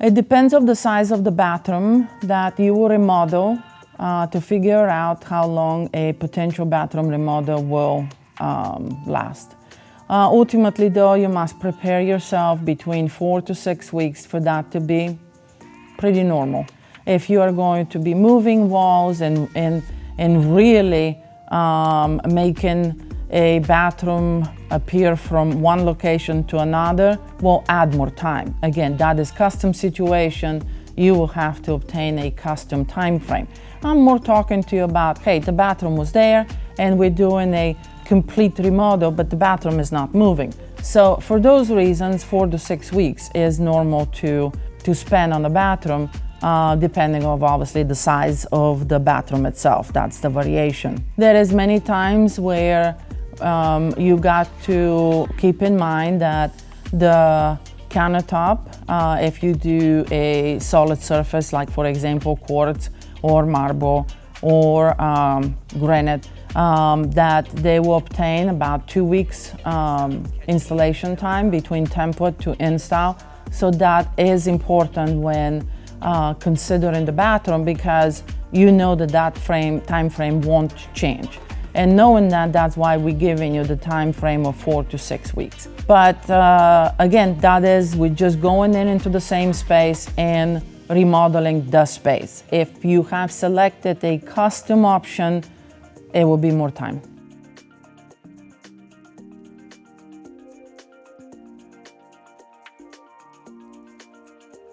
It depends on the size of the bathroom that you will remodel to figure out how long a potential bathroom remodel will last. Ultimately though, you must prepare yourself between 4 to 6 weeks for that to be pretty normal. If you are going to be moving walls and really making a bathroom appear from one location to another, will add more time. Again, that is custom situation. You will have to obtain a custom time frame. I'm more talking to you about, hey, the bathroom was there and we're doing a complete remodel, but the bathroom is not moving. So for those reasons, 4 to 6 weeks is normal to spend on the bathroom, depending on obviously the size of the bathroom itself. That's the variation. There is many times where you got to keep in mind that the countertop, if you do a solid surface, like for example quartz or marble or granite, that they will obtain about 2 weeks installation time between template to install. So that is important when considering the bathroom, because you know that time frame won't change. And knowing that, that's why we're giving you the time frame of 4 to 6 weeks. But again, that is, we're just going into the same space and remodeling the space. If you have selected a custom option, it will be more time.